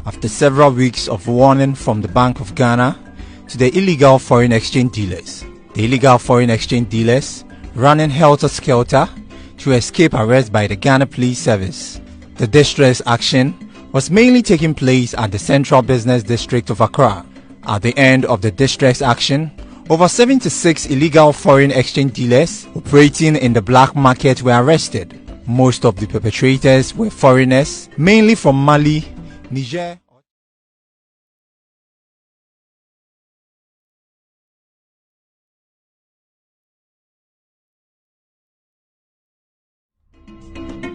after several weeks of warning from the Bank of Ghana to the illegal foreign exchange dealers. The illegal foreign exchange dealers running helter-skelter to escape arrest by the Ghana Police Service. The distress action was mainly taking place at the Central Business District of Accra. At the end of the distress action, over 76 illegal foreign exchange dealers operating in the black market were arrested. Most of the perpetrators were foreigners, mainly from Mali, Niger.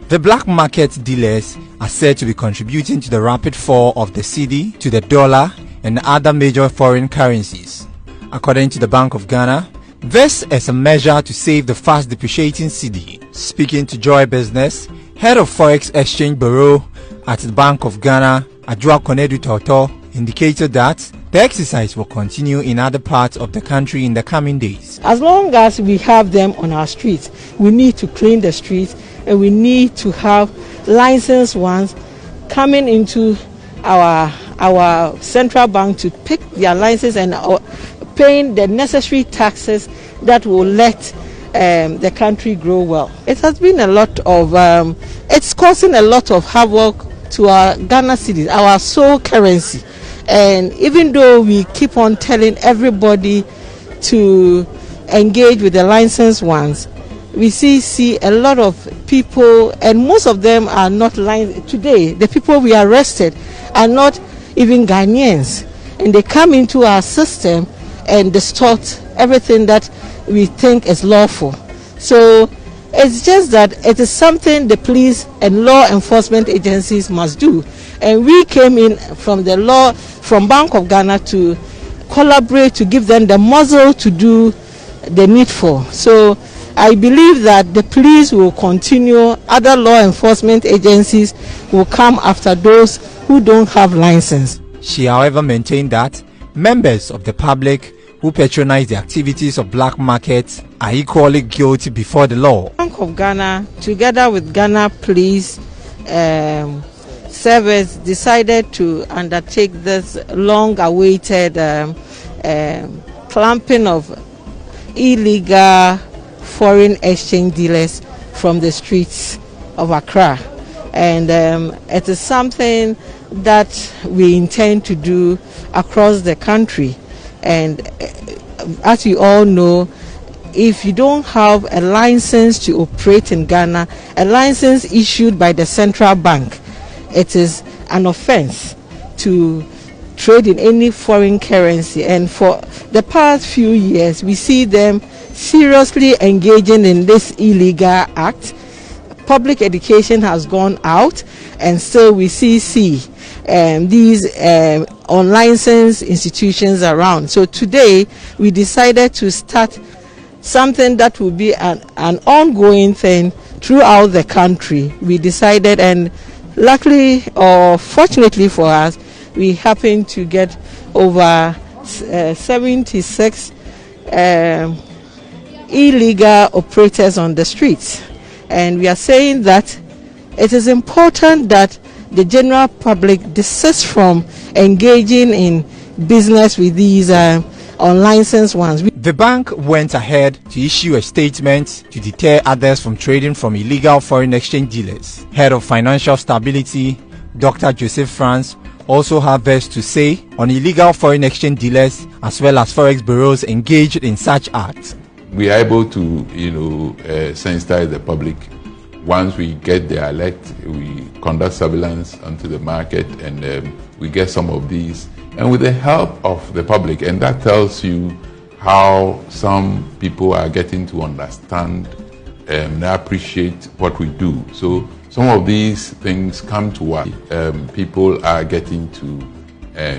The black market dealers are said to be contributing to the rapid fall of the cedi to the dollar and other major foreign currencies. According to the Bank of Ghana, this is a measure to save the fast depreciating cedi. Speaking to Joy Business, head of Forex Exchange Bureau at the Bank of Ghana, Adjoa Konedu Toto, indicated that the exercise will continue in other parts of the country in the coming days. As long as we have them on our streets, we need to clean the streets and we need to have licensed ones coming into our central bank to pick their license and paying the necessary taxes that will let the country grow well. It has been a lot of, it's causing a lot of havoc to our Ghana cedis, our sole currency. And even though we keep on telling everybody to engage with the licensed ones, we see a lot of people, and most of them are not licensed. Today, the people we arrested are not even Ghanaians, and they come into our system and distort everything that we think is lawful. So it's just that it is something the police and law enforcement agencies must do. And we came in from Bank of Ghana to collaborate, to give them the muzzle to do the needful. So I believe that the police will continue, other law enforcement agencies will come after those who don't have license. She, however, maintained that members of the public who patronize the activities of black markets are equally guilty before the law. Bank of Ghana, together with Ghana Police Service, decided to undertake this long-awaited clamping of illegal foreign exchange dealers from the streets of Accra. And it is something that we intend to do across the country. And as you all know, if you don't have a license to operate in Ghana, a license issued by the central bank, it is an offense to trade in any foreign currency. And for the past few years, we see them seriously engaging in this illegal act. Public education has gone out, and still we see these unlicensed institutions around. So today we decided to start something that will be an ongoing thing throughout the country. We decided, and luckily or fortunately for us, we happened to get over 76 illegal operators on the streets. And we are saying that it is important that the general public desist from engaging in business with these unlicensed ones. The bank went ahead to issue a statement to deter others from trading from illegal foreign exchange dealers. Head of Financial Stability, Dr. Joseph France, also had this to say on illegal foreign exchange dealers as well as forex bureaus engaged in such acts. We are able to, sensitize the public. Once we get the alert, we conduct surveillance onto the market, and we get some of these. And with the help of the public, and that tells you how some people are getting to understand and appreciate what we do. So some of these things come to us. People are getting to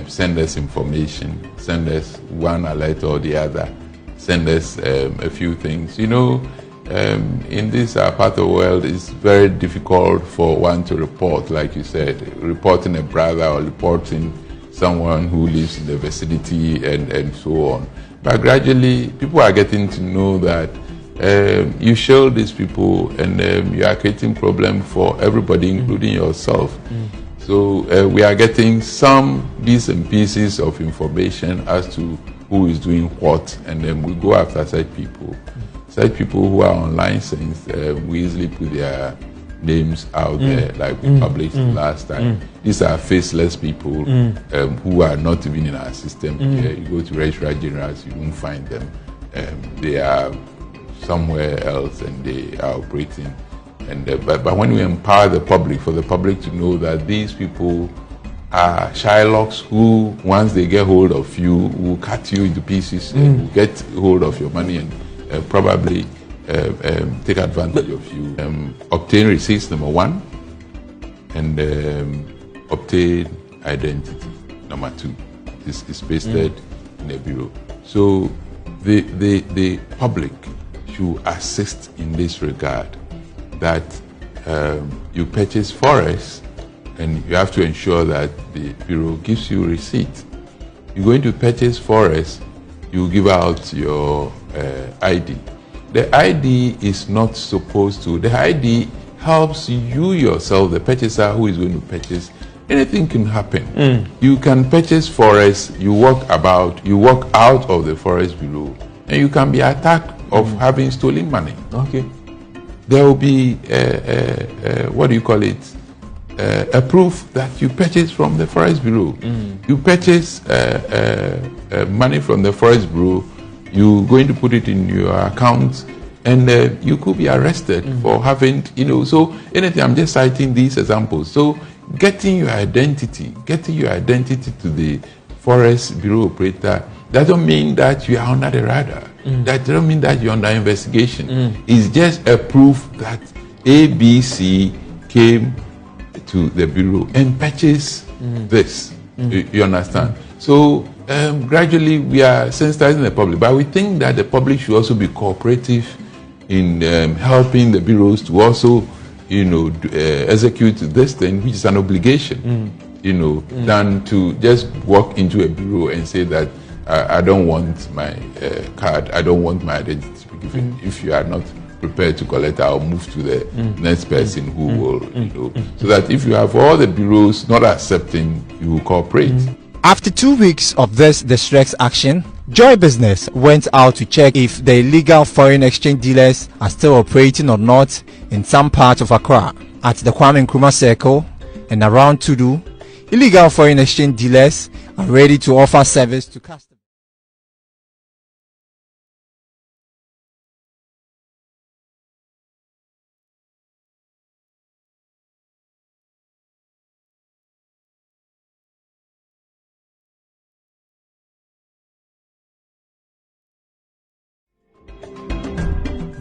send us information, send us one alert or the other, send us a few things. In this part of the world, it's very difficult for one to report, like you said, reporting a brother or reporting someone who lives in the vicinity and so on. But gradually, people are getting to know that you shield these people and you are creating problem for everybody, including yourself. So we are getting some bits and pieces of information as to who is doing what, and then we go after such people. Such people who are unlicensed, we easily put their names out there, like we published last time. These are faceless people who are not even in our system. You go to Registrar Generals, you won't find them. They are somewhere else and they are operating. And but when we empower the public, for the public to know that these people are Shylocks who, once they get hold of you, will cut you into pieces and will get hold of your money and probably take advantage of you. Obtain receipts, number one, and obtain identity, number two. This is pasted in the bureau. So the public should assist in this regard, that you purchase forests and you have to ensure that the bureau gives you receipt. You're going to purchase forests, you give out your ID. The ID is not supposed to, the ID helps you yourself, the purchaser who is going to purchase. Anything can happen. You can purchase forests, you walk about, you walk out of the forest bureau, and you can be attacked of having stolen money. Okay. There will be, what do you call it, a proof that you purchased from the Forest Bureau. You purchase money from the Forest Bureau, you're going to put it in your account, and you could be arrested for having, so anything, I'm just citing these examples. So getting your identity to the Forest Bureau operator, that don't mean that you are under the radar. That doesn't mean that you're under investigation. It's just a proof that ABC came to the bureau and purchased this. You understand? So gradually we are sensitizing the public, but we think that the public should also be cooperative in helping the bureaus to also, execute this thing, which is an obligation, than to just walk into a bureau and say that I don't want my card, I don't want my identity to be given. If you are not prepared to collect, I'll move to the next person who will, so that if you have all the bureaus not accepting, you will cooperate. After 2 weeks of this distress action, Joy Business went out to check if the illegal foreign exchange dealers are still operating or not in some parts of Accra. At the Kwame Nkrumah Circle and around Tudu, illegal foreign exchange dealers are ready to offer service to customers.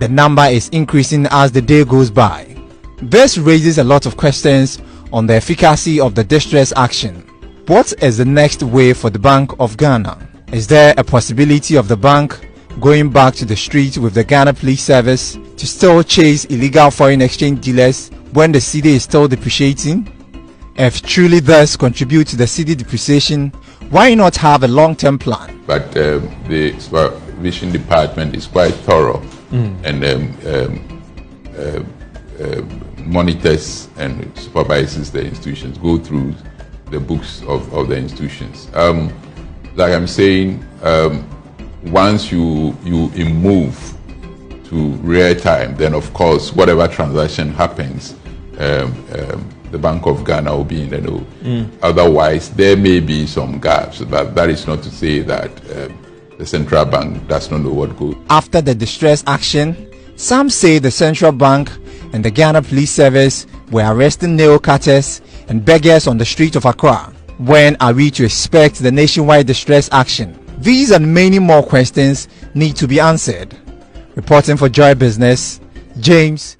The number is increasing as the day goes by. This raises a lot of questions on the efficacy of the distress action. What is the next way for the Bank of Ghana? Is there a possibility of the bank going back to the street with the Ghana Police Service to still chase illegal foreign exchange dealers when the cedi is still depreciating? If truly this contributes to the cedi depreciation, why not have a long-term plan? But the Supervision Department is quite thorough and monitors and supervises the institutions, go through the books of the institutions. Like I'm saying, once you move to real time, then of course whatever transaction happens, the Bank of Ghana will be in the know. Otherwise, there may be some gaps, but that is not to say that the central bank does not know what goes. After the distress action, some say the central bank and the Ghana Police Service were arresting nail cutters and beggars on the street of Accra. When are we to expect the nationwide distress action? These and many more questions need to be answered. Reporting for Joy Business, James